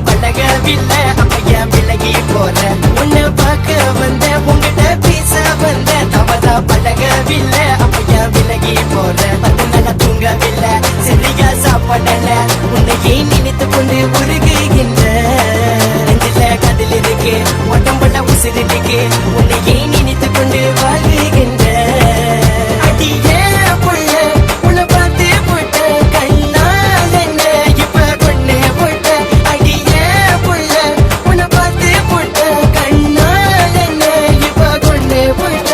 பழகவில்லை அப்பையன் விலகி போற உன்னை பார்க்க வந்த உங்ககிட்ட பேச வந்த தவறா பழகவில்லை அப்பையன் விலகி போற 10 நாளா தூங்கவில்லை சரியா சாப்பாடல உன்னையே நினைத்து கொண்டு உருகுகின்ற நெஞ்சில கதில் இருக்கு உடம்புல உசிறு இருக்கு உன்னையே நினைத்து கொண்டு வாழ்கின்ற அடியே புள்ள உன்னை பார்த்து போட்ட கண்ணால் என்ன இப்ப கொண்டு போட்ட அடியே புள்ள உன்னை பார்த்து போட்ட கண்ணால் என்ன இப்ப கொண்டு போட்ட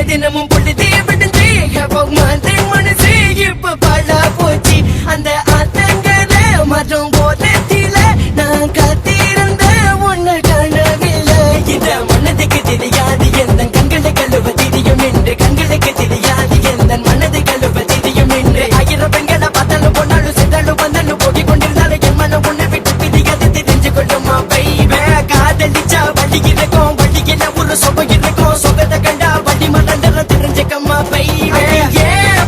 தினமும் பொழுதே விடுந்து மனசு இப்ப பாழா போச்சு அந்த ஆத்தங்கர மற்றும் போதத்தில நான் காத்திருந்த உன்னை காணவில்லை இத மனதுக்கு தெரியாது எந்த கண்களை கழுவ தெரியும் என்று கண்களுக்கு தெரியாது எந்த மனதை கழுவ தெரியும் என்று 1000 பெண்களை பார்த்தாலும் போனாலும் சென்றாலும் வந்தாலும் போகிக் கொண்டிருந்தாலும் என் மனம் உன்னை விட்டு பிரியாது தெரிஞ்சு கொள்ளுமா பைவே காதலிச்சா வழி இருக்கும் வழியில ஒரு சொப இருக்கும் சொகத்தை கண்டா வழி மறந்துற தெரிஞ்சுக்கம்மா பைவே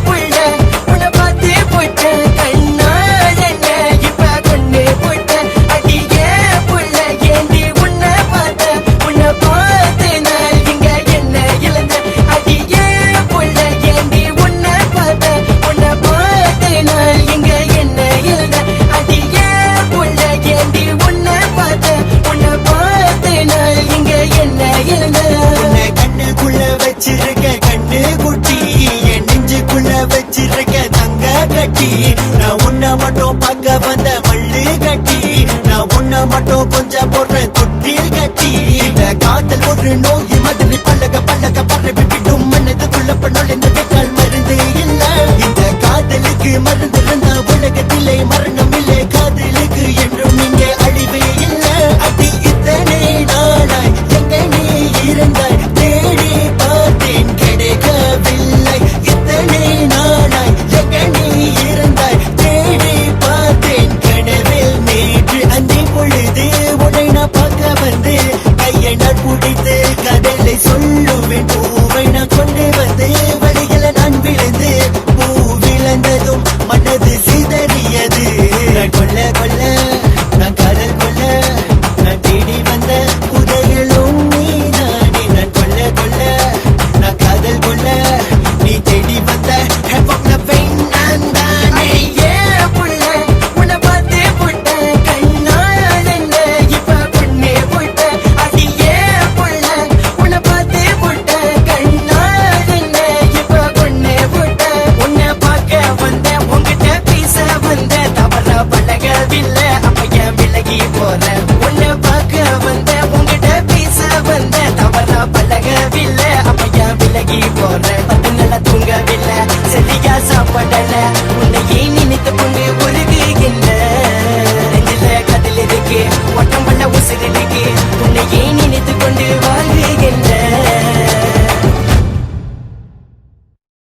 புள்ள உன்னை பார்த்து போட்ட கண்ணால் என்ன இப்ப கொண்டு போட்ட அடியே புள்ள ஏண்டி உன்னை பார்த்து நான் இங்க என்ன இழந்த அடியே புள்ள ஏண்டி உன்னை பார்த்து நான் இங்க என்ன இழந்த அடியே புள்ள ஏண்டி உன்னை பார்த்து நான் இங்க என்ன இழந்த கண்ணுக்குள்ள வச்சிருக்க கண்ணு குட்டி என் நெஞ்சுக்குள்ள வச்சிருக்க தங்க கட்டி நான் உன்னை மட்டும் பார்க்க வந்த மல்லு கட்டி நான் உன்னை மட்டும் கொஞ்சம் போடுற தொட்டில் கட்டி இந்த காதல் ஒரு நோய் மதுரை பழக பறவை விடும் மனதுக்குள்ள நுழைந்த வெக்கால் மருந்து இல்ல இந்த காதலுக்கு மருந்து இருந்தா உலகத்திலே மரணம் இல்லை காதலுக்கு என்றும் இங்கே அழிவே இல்லை அடி இத்தனை நாளாய் எங்க நீ இருந்தாய் தேடி பார்த்தேன் கிடைக்கவில்லை இத்தனை நாளாய் எங்க நீ இருந்தாய் தேடி பார்த்தேன் கனவில் நேற்று அந்தி பொழுது உன்னை நான் பார்க்க வந்து கையை நான் பிடித்து கதலை சொல்லுவேன் பூவை நான் கொண்டு வந்து வழிகளை நான் விழுந்து பூ விழுந்ததும் மனது சிதறியது நான் கொல்ல நான் காதல் கொல்ல நான் தேடி வந்த புதையலும் நீதானே நான் கொல்ல நான் காதல் கொல்ல நீ தேடி வந்த அடியே புள்ள உன்னை பார்த்து போட்ட கண்ணால் என்ன இப்ப கொண்டு போட்ட அடியே புள்ள உன்னை பார்த்து போட்ட கண்ணால் என்ன இப்ப கொண்டு போட்ட உன்னை பார்க்க வந்த உங்ககிட்ட பேச வந்த தவறா பழகவில்லை அப்பையன் விலகி போற உன்னை பார்க்க வந்த உங்ககிட்ட பேச வந்த தவறா பழகவில்லை அப்பையன் விலகி போற 10 நாளா தூங்கவில்லை சரியா சாப்பாடல உன்னையே நினைத்து கொண்டு உருகுகின்ற நெஞ்சில கதில் இருக்கு உடம்புல உசிறு